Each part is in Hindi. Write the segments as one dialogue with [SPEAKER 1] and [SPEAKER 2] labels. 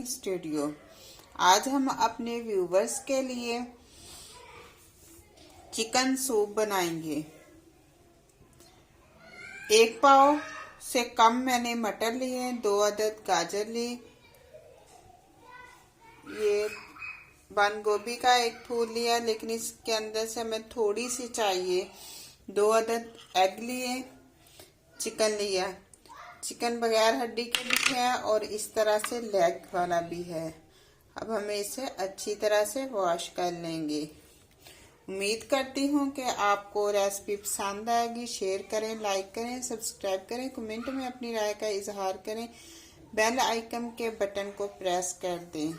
[SPEAKER 1] Cooking studio. आज हम अपने व्यूवर्स के लिए चिकन सूप बनाएंगे। 1 पाव से कम मैंने मटर लिए, 2 अदद गाजर ली, ये बंद गोभी का एक फूल लिया, लेकिन इसके अंदर से हमें थोड़ी सी चाहिए। 2 अदद एग लिए, चिकन लिया। चिकन बगैर हड्डी के भी है और इस तरह से लेग वाला भी है। अब हमें इसे अच्छी तरह से वॉश कर लेंगे। उम्मीद करती हूँ कि आपको रेसिपी पसंद आएगी। शेयर करें, लाइक करें, सब्सक्राइब करें, कमेंट में अपनी राय का इजहार करें, बेल आइकन के बटन को प्रेस कर दें।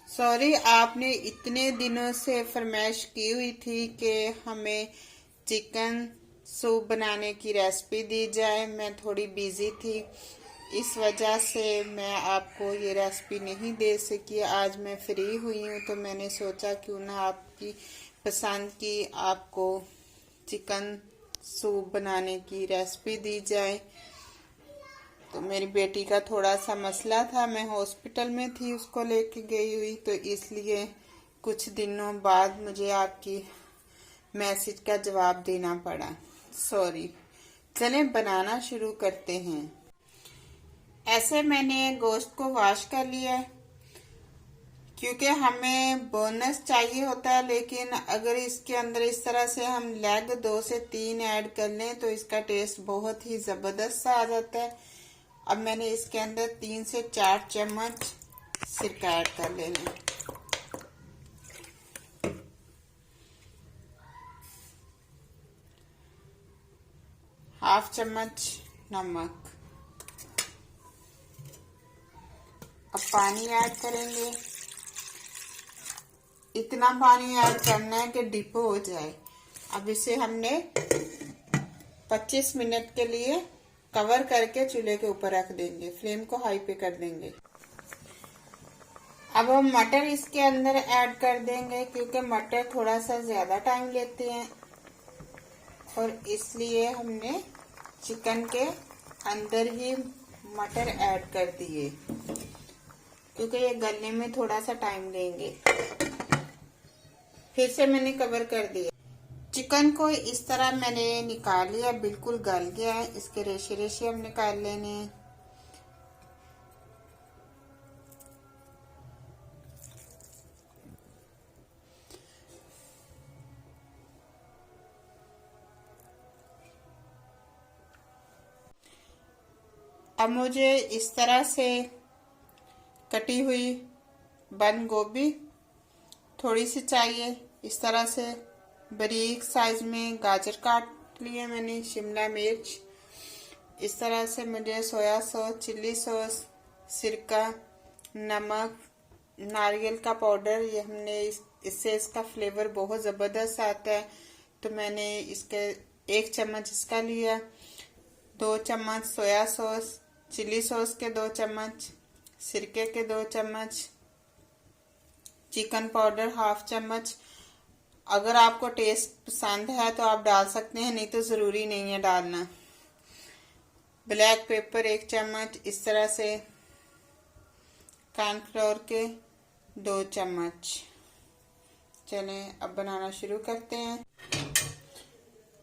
[SPEAKER 1] सॉरी, आपने इतने दिनों से फरमाइश की हुई थी कि हमें चिकन सूप बनाने की रेसिपी दी जाए। मैं थोड़ी बिजी थी, इस वजह से मैं आपको ये रेसिपी नहीं दे सकी। आज मैं फ्री हुई हूँ तो मैंने सोचा क्यों ना आपकी पसंद की आपको चिकन सूप बनाने की रेसिपी दी जाए। तो मेरी बेटी का थोड़ा सा मसला था, मैं हॉस्पिटल में थी, उसको लेके गई हुई, तो इसलिए कुछ दिनों बाद मुझे आपकी मैसेज का जवाब देना पड़ा। सॉरी। चलें बनाना शुरू करते हैं। ऐसे मैंने गोश्त को वॉश कर लिया है, क्योंकि हमें बोनस चाहिए होता है, लेकिन अगर इसके अंदर इस तरह से हम लेग 2 से 3 ऐड कर लें तो इसका टेस्ट बहुत ही जबरदस्त सा आ जाता है। अब मैंने इसके अंदर 3 से 4 चम्मच सिरका ऐड कर लेना। हाफ चम्मच नमक। अब पानी ऐड करेंगे। इतना पानी ऐड करना है कि डिप हो जाए। अब इसे हमने 25 मिनट के लिए कवर करके चूल्हे के ऊपर रख देंगे। फ्लेम को हाई पे कर देंगे। अब हम मटर इसके अंदर ऐड कर देंगे, क्योंकि मटर थोड़ा सा ज्यादा टाइम लेते हैं और इसलिए हमने चिकन के अंदर ही मटर ऐड कर दिए, क्योंकि ये गलने में थोड़ा सा टाइम लेंगे। फिर से मैंने कवर कर दिया। चिकन को इस तरह मैंने निकाल लिया, बिल्कुल गल गया है। इसके रेशे रेशे हम निकाल लेने हैं। अब मुझे इस तरह से कटी हुई बंद गोभी थोड़ी सी चाहिए। इस तरह से बारीक साइज में गाजर काट लिए मैंने, शिमला मिर्च। इस तरह से मुझे सोया सॉस, चिल्ली सॉस, सिरका, नमक, नारियल का पाउडर, ये हमने इससे इसका फ्लेवर बहुत ज़बरदस्त आता है, तो मैंने इसके 1 चम्मच इसका लिया। 2 चम्मच सोया सॉस, चिल्ली सॉस के 2 चम्मच, सिरके के 2 चम्मच, चिकन पाउडर हाफ चम्मच। अगर आपको टेस्ट पसंद है तो आप डाल सकते हैं, नहीं तो ज़रूरी नहीं है डालना। ब्लैक पेपर 1 चम्मच। इस तरह से कॉर्नफ्लोर के 2 चम्मच। चलें अब बनाना शुरू करते हैं।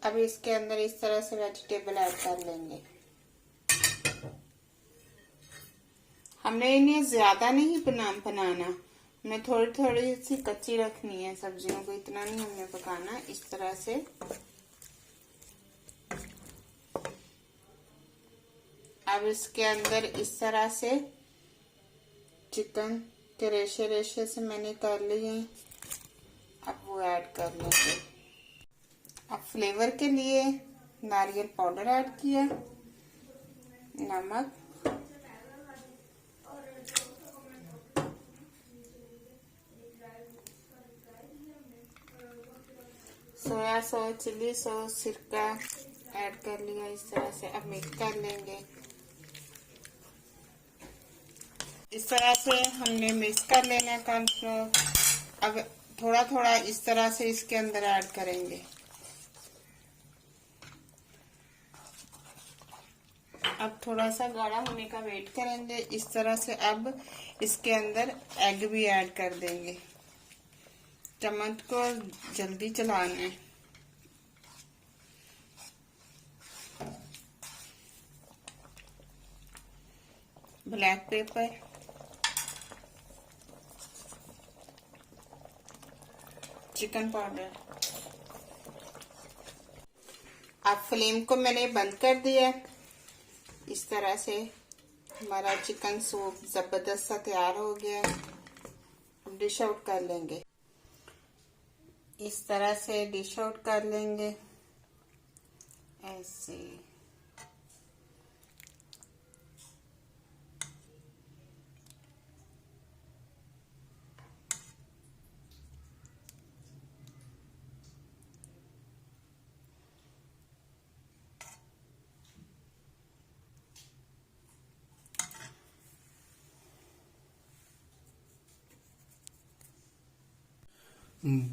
[SPEAKER 1] अब इसके अंदर इस तरह से वेजिटेबल ऐड कर लेंगे। हमने इन्हें ज्यादा नहीं बनाना, हमें थोड़ी थोड़ी सी कच्ची रखनी है सब्जियों को, इतना नहीं हमने पकाना। इस तरह से अब इसके अंदर इस तरह से चिकन के रेशे रेशे से मैंने कर लिए, अब वो ऐड कर लेंगे। अब फ्लेवर के लिए नारियल पाउडर ऐड किया, नमक, सोया सॉस, चिल्ली सॉस, सिरका ऐड कर लिया। इस तरह से अब मिक्स कर लेंगे। इस तरह से हमने मिक्स कर लेना है कॉर्नफ्लोर। अब थोड़ा थोड़ा इस तरह से इसके अंदर ऐड करेंगे। अब थोड़ा सा गाढ़ा होने का वेट करेंगे। इस तरह से अब इसके अंदर एग भी ऐड कर देंगे। चम्मच को जल्दी चलाना है। Black pepper, chicken powder. अब फ्लेम को मैंने बंद कर दिया। इस तरह से हमारा चिकन सूप जबरदस्त सा तैयार हो गया। अब डिश आउट कर लेंगे। इस तरह से डिश आउट कर लेंगे ऐसे।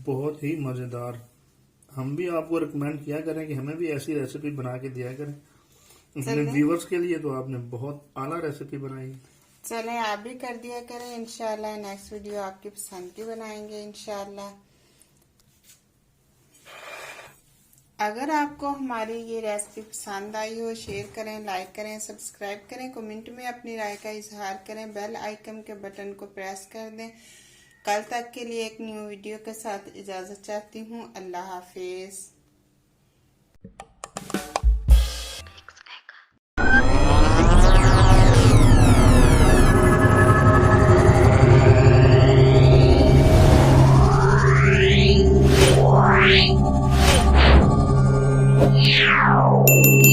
[SPEAKER 2] बहुत ही मज़ेदार। हम भी आपको रिकमेंड किया करें कि हमें भी ऐसी रेसिपी बना के दिया करें अपने व्यूवर्स के लिए। तो आपने बहुत आला रेसिपी बनाई।
[SPEAKER 1] चलें आप भी कर दिया करें। इंशाल्लाह नेक्स्ट वीडियो आपकी पसंद की बनाएंगे इंशाल्लाह। अगर आपको हमारी ये रेसिपी पसंद आई हो, शेयर करें, लाइक करें, सब्सक्राइब करें, कमेंट में अपनी राय का इजहार करें, बेल आइकन के बटन को प्रेस कर दें। कल तक के लिए एक न्यू वीडियो के साथ इजाजत चाहती हूँ। अल्लाह हाफिज।
[SPEAKER 3] Wow.